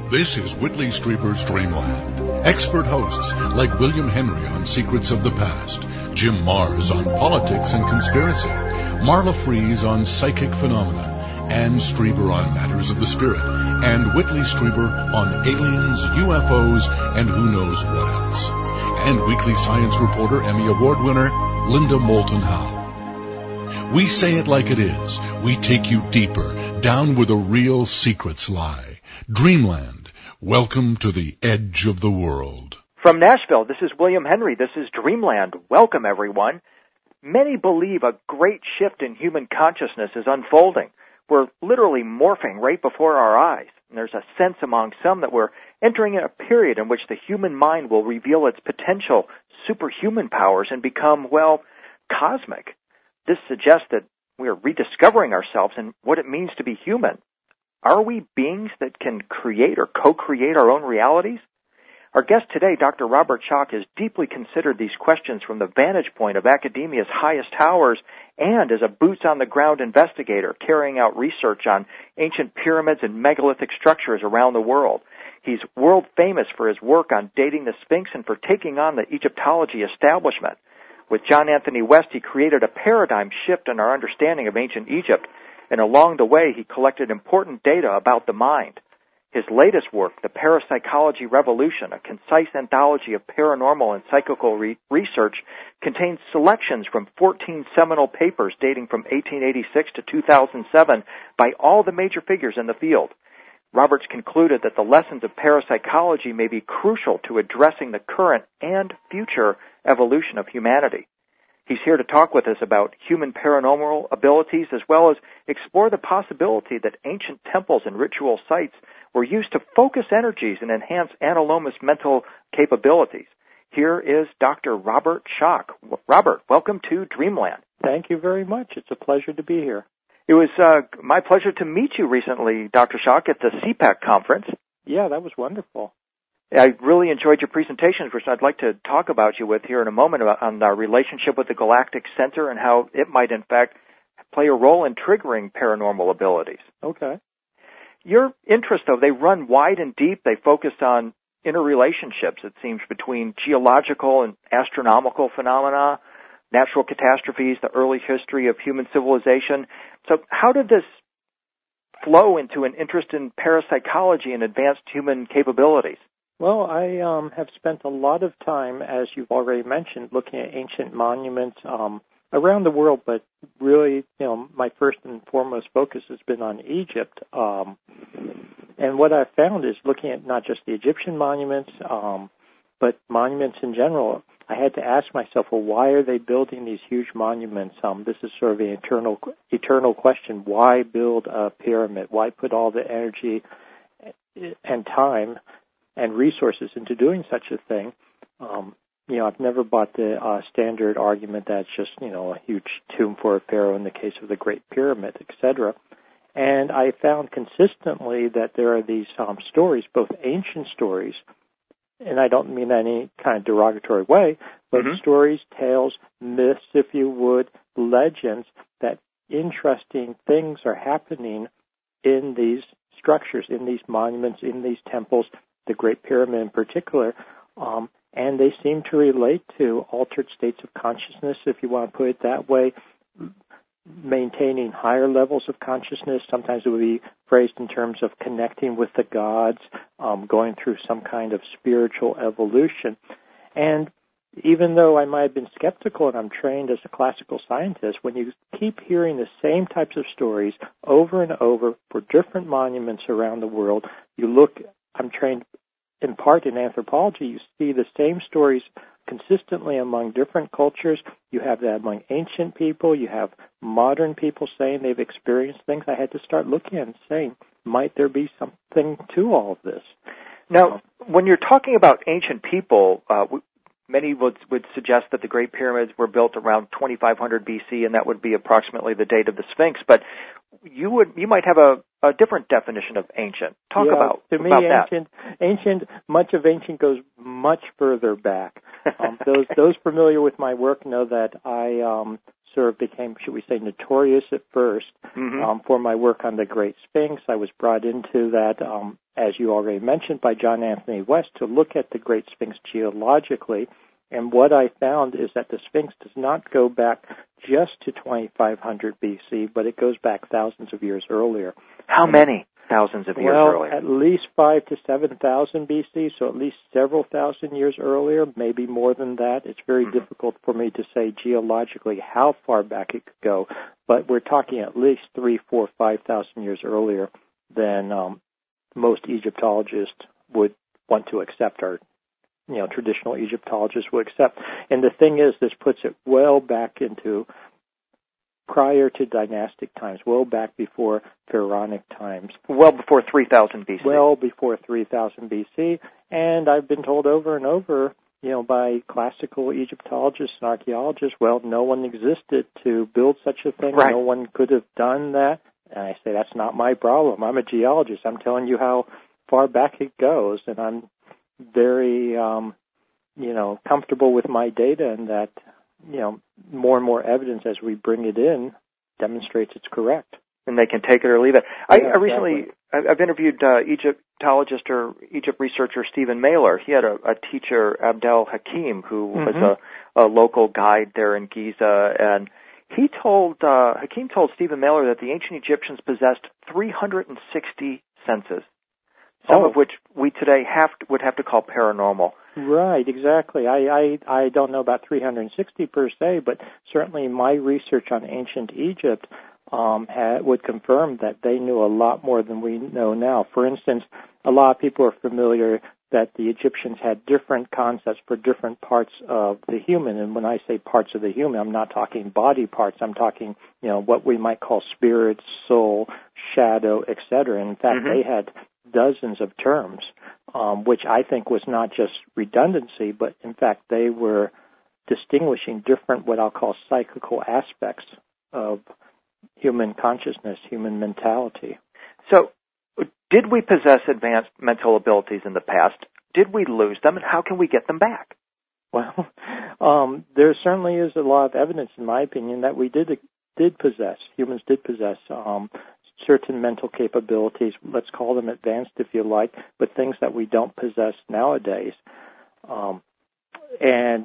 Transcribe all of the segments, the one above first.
This is Whitley Strieber's Dreamland. Expert hosts like William Henry on secrets of the past, Jim Mars on politics and conspiracy, Marla Frees on psychic phenomena, Ann Strieber on matters of the spirit, and Whitley Strieber on aliens, UFOs, and who knows what else. And weekly science reporter, Emmy Award winner, Linda Howe. We say it like it is. We take you deeper, down where the real secrets lie. Dreamland. Welcome to the edge of the world. From Nashville, this is William Henry. This is Dreamland. Welcome, everyone. Many believe a great shift in human consciousness is unfolding. We're literally morphing right before our eyes. And there's a sense among some that we're entering a period in which the human mind will reveal its potential superhuman powers and become, well, cosmic. This suggests that we are rediscovering ourselves and what it means to be human. Are we beings that can create or co-create our own realities? Our guest today, Dr. Robert Schoch, has deeply considered these questions from the vantage point of academia's highest towers and as a boots-on-the-ground investigator carrying out research on ancient pyramids and megalithic structures around the world. He's world-famous for his work on dating the Sphinx and for taking on the Egyptology establishment. With John Anthony West, he created a paradigm shift in our understanding of ancient Egypt, and along the way, he collected important data about the mind. His latest work, The Parapsychology Revolution, a concise anthology of paranormal and psychical research, contains selections from 14 seminal papers dating from 1886 to 2007 by all the major figures in the field. Roberts concluded that the lessons of parapsychology may be crucial to addressing the current and future evolution of humanity. He's here to talk with us about human paranormal abilities as well as explore the possibility that ancient temples and ritual sites were used to focus energies and enhance Analomus mental capabilities. Here is Dr. Robert Schoch. Robert, welcome to Dreamland. Thank you very much. It's a pleasure to be here. It was my pleasure to meet you recently, Dr. Schoch, at the CPAC conference. Yeah, that was wonderful. I really enjoyed your presentations, which I'd like to talk about you with here in a moment on our relationship with the Galactic Center and how it might, in fact, play a role in triggering paranormal abilities. Okay. Your interests, though, they run wide and deep. They focus on interrelationships, it seems, between geological and astronomical phenomena, natural catastrophes, the early history of human civilization. So how did this flow into an interest in parapsychology and advanced human capabilities? Well, I have spent a lot of time, as you've already mentioned, looking at ancient monuments around the world, but really, my first and foremost focus has been on Egypt. And what I've found is looking at not just the Egyptian monuments, but monuments in general, I had to ask myself, well, why are they building these huge monuments? This is sort of an eternal question. Why build a pyramid? Why put all the energy and time and resources into doing such a thing? I've never bought the standard argument that it's just, a huge tomb for a pharaoh in the case of the Great Pyramid, etc. And I found consistently that there are these stories, both ancient stories, and I don't mean that in any kind of derogatory way, but stories, tales, myths, if you would, legends, that interesting things are happening in these structures, in these monuments, in these temples, the Great Pyramid in particular, and they seem to relate to altered states of consciousness, if you want to put it that way, maintaining higher levels of consciousness. Sometimes it would be phrased in terms of connecting with the gods, going through some kind of spiritual evolution. And even though I might have been skeptical and I'm trained as a classical scientist, when you keep hearing the same types of stories over and over for different monuments around the world, I'm trained in part in anthropology, you see the same stories consistently among different cultures. You have that among ancient people. You have modern people saying they've experienced things. I had to start looking and saying, might there be something to all of this? Now, when you're talking about ancient people, many would suggest that the Great Pyramids were built around 2500 BC, and that would be approximately the date of the Sphinx. But you might have a different definition of ancient. Talk about that. Ancient, much of ancient goes much further back. Those familiar with my work know that I sort of became, should we say, notorious at first for my work on the Great Sphinx. I was brought into that, as you already mentioned, by John Anthony West to look at the Great Sphinx geologically. And what I found is that the Sphinx does not go back just to 2500 BC, but it goes back thousands of years earlier. How many thousands of years earlier? At least 5,000 to 7,000 BC, so at least several thousand years earlier, maybe more than that. It's very difficult for me to say geologically how far back it could go, but we're talking at least 3,000, 4,000, 5,000 years earlier than most Egyptologists would want to accept, or traditional Egyptologists would accept. And the thing is, this puts it well back into prior to dynastic times, well back before pharaonic times. Well before 3000 BC. Well before 3000 BC. And I've been told over and over, by classical Egyptologists and archaeologists, well, no one existed to build such a thing. Right. No one could have done that. And I say, that's not my problem. I'm a geologist. I'm telling you how far back it goes, and I'm very, comfortable with my data, and that, more and more evidence as we bring it in demonstrates it's correct. And they can take it or leave it. I recently, I've interviewed Egyptologist or Egypt researcher Stephen Mailer. He had a teacher, Abdel Hakim, who was a local guide there in Giza, and Hakim told Stephen Mailer that the ancient Egyptians possessed 360 senses, some of which we today would have to call paranormal. Right, exactly. I don't know about 360 per se, but certainly my research on ancient Egypt would confirm that they knew a lot more than we know now. For instance, a lot of people are familiar that the Egyptians had different concepts for different parts of the human. And when I say parts of the human, I'm not talking body parts. I'm talking, what we might call spirit, soul, shadow, etc. In fact, they had dozens of terms, which I think was not just redundancy, but in fact they were distinguishing different, what I'll call psychical aspects of human consciousness, human mentality. So, did we possess advanced mental abilities in the past? Did we lose them, and how can we get them back? Well, there certainly is a lot of evidence, in my opinion, that we did possess, humans did possess certain mental capabilities, let's call them advanced if you like, but things that we don't possess nowadays. And,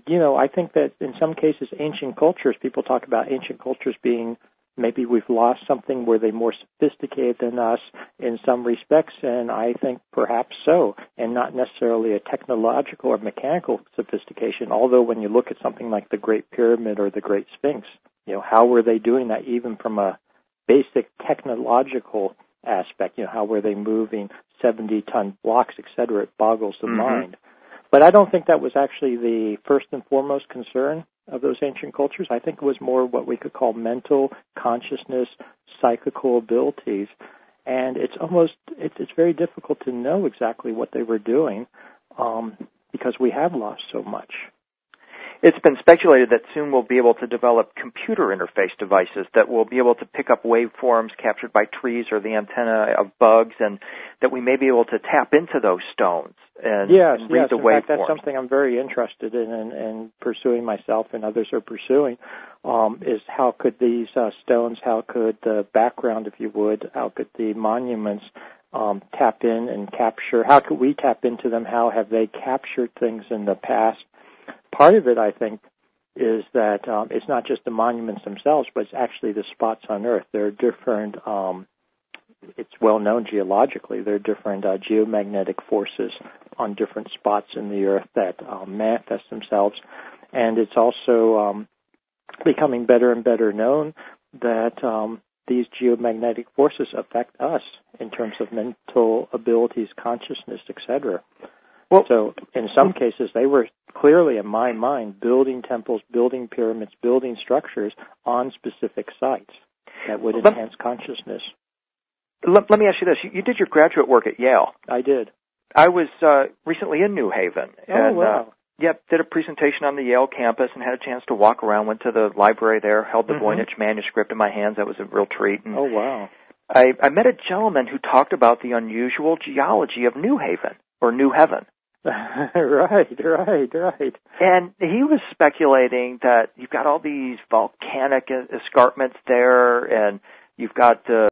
I think that in some cases ancient cultures, people talk about ancient cultures being, maybe we've lost something, were they more sophisticated than us in some respects, and I think perhaps so, and not necessarily a technological or mechanical sophistication, although when you look at something like the Great Pyramid or the Great Sphinx, how were they doing that even from a basic technological aspect, how were they moving 70-ton blocks, etc. It boggles the mind. But I don't think that was actually the first and foremost concern of those ancient cultures. I think it was more what we could call mental consciousness, psychical abilities. And it's very difficult to know exactly what they were doing because we have lost so much. It's been speculated that soon we'll be able to develop computer interface devices that will be able to pick up waveforms captured by trees or the antenna of bugs, and that we may be able to tap into those stones and read the waveforms. In fact, that's something I'm very interested in and pursuing myself, and others are pursuing, is how could these stones, how could the background, if you would, how could the monuments tap in and capture, how could we tap into them, how have they captured things in the past? Part of it, I think, is that it's not just the monuments themselves, but it's actually the spots on Earth. There are different, it's well known geologically, there are different geomagnetic forces on different spots in the Earth that manifest themselves. And it's also becoming better and better known that these geomagnetic forces affect us in terms of mental abilities, consciousness, etc. Well, so in some cases, they were clearly, in my mind, building temples, building pyramids, building structures on specific sites that would enhance consciousness. Let me ask you this. You did your graduate work at Yale. I did. I was recently in New Haven. Oh, wow. Did a presentation on the Yale campus and had a chance to walk around, went to the library there, held the Voynich manuscript in my hands. That was a real treat. And oh, wow. I met a gentleman who talked about the unusual geology of New Haven, or New Heaven. Right. And he was speculating that you've got all these volcanic escarpments there, and you've got